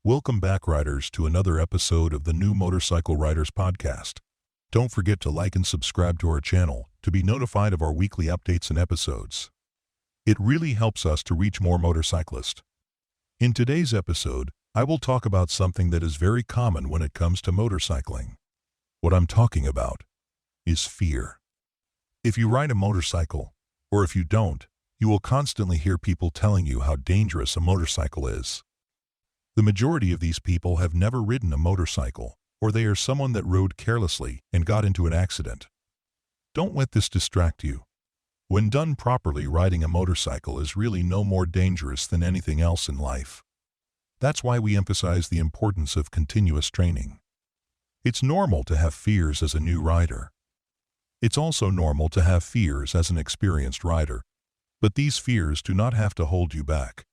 Welcome back, riders, to another episode of the New Motorcycle Riders podcast. Don't forget to like and subscribe to our channel to be notified of our weekly updates and episodes. It really helps us to reach more motorcyclists. In today's episode, I will talk about something that is very common when it comes to motorcycling. What I'm talking about is fear. If you ride a motorcycle, or if you don't, you will constantly hear people telling you how dangerous a motorcycle is. The majority of these people have never ridden a motorcycle, or they are someone that rode carelessly and got into an accident. Don't let this distract you. When done properly, riding a motorcycle is really no more dangerous than anything else in life. That's why we emphasize the importance of continuous training. It's normal to have fears as a new rider. It's also normal to have fears as an experienced rider, but these fears do not have to hold you back.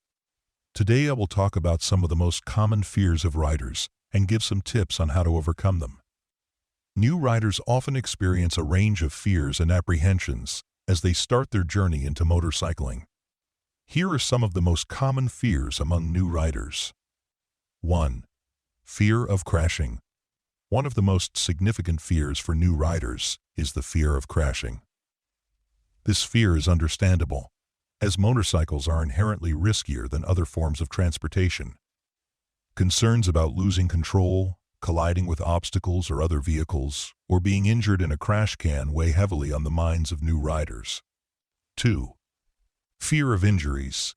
Today I will talk about some of the most common fears of riders and give some tips on how to overcome them. New riders often experience a range of fears and apprehensions as they start their journey into motorcycling. Here are some of the most common fears among new riders. 1. Fear of crashing. One of the most significant fears for new riders is the fear of crashing. This fear is understandable, as motorcycles are inherently riskier than other forms of transportation. Concerns about losing control, colliding with obstacles or other vehicles, or being injured in a crash can weigh heavily on the minds of new riders. 2. Fear of injuries.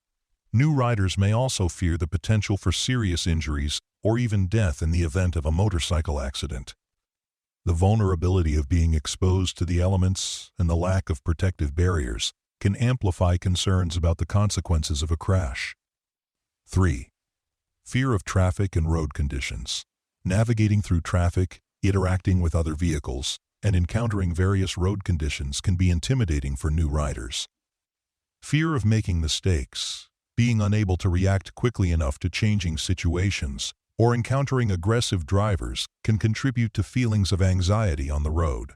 New riders may also fear the potential for serious injuries or even death in the event of a motorcycle accident. The vulnerability of being exposed to the elements and the lack of protective barriers can amplify concerns about the consequences of a crash. 3. Fear of traffic and road conditions. Navigating through traffic, interacting with other vehicles, and encountering various road conditions can be intimidating for new riders. Fear of making mistakes, being unable to react quickly enough to changing situations, or encountering aggressive drivers can contribute to feelings of anxiety on the road.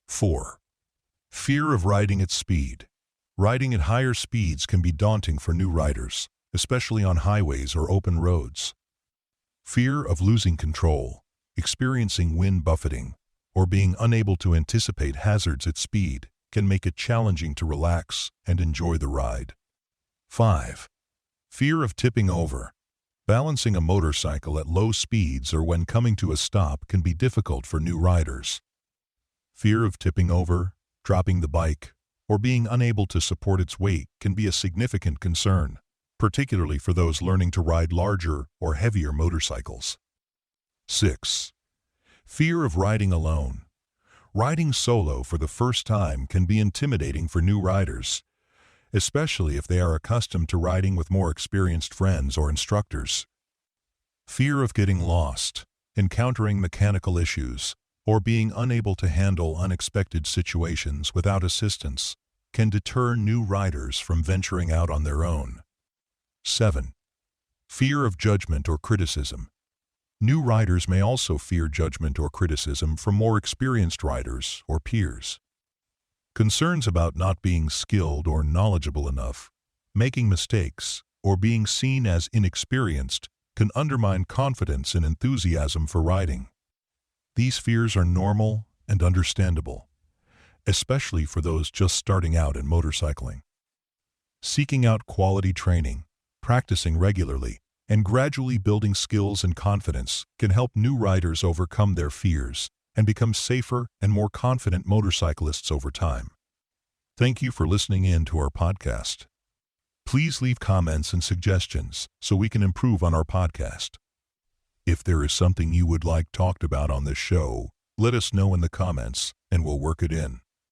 4. Fear of riding at speed. Riding at higher speeds can be daunting for new riders, especially on highways or open roads. Fear of losing control, experiencing wind buffeting, or being unable to anticipate hazards at speed can make it challenging to relax and enjoy the ride. 5. Fear of tipping over. Balancing a motorcycle at low speeds or when coming to a stop can be difficult for new riders. Fear of tipping over, dropping the bike, or being unable to support its weight can be a significant concern, particularly for those learning to ride larger or heavier motorcycles. 6. Fear of riding alone. Riding solo for the first time can be intimidating for new riders, especially if they are accustomed to riding with more experienced friends or instructors. Fear of getting lost, encountering mechanical issues, or being unable to handle unexpected situations without assistance can deter new riders from venturing out on their own. 7. Fear of judgment or criticism. New riders may also fear judgment or criticism from more experienced riders or peers. Concerns about not being skilled or knowledgeable enough, making mistakes, or being seen as inexperienced can undermine confidence and enthusiasm for riding. These fears are normal and understandable, especially for those just starting out in motorcycling. Seeking out quality training, practicing regularly, and gradually building skills and confidence can help new riders overcome their fears and become safer and more confident motorcyclists over time. Thank you for listening in to our podcast. Please leave comments and suggestions so we can improve on our podcast. If there is something you would like talked about on this show, let us know in the comments and we'll work it in.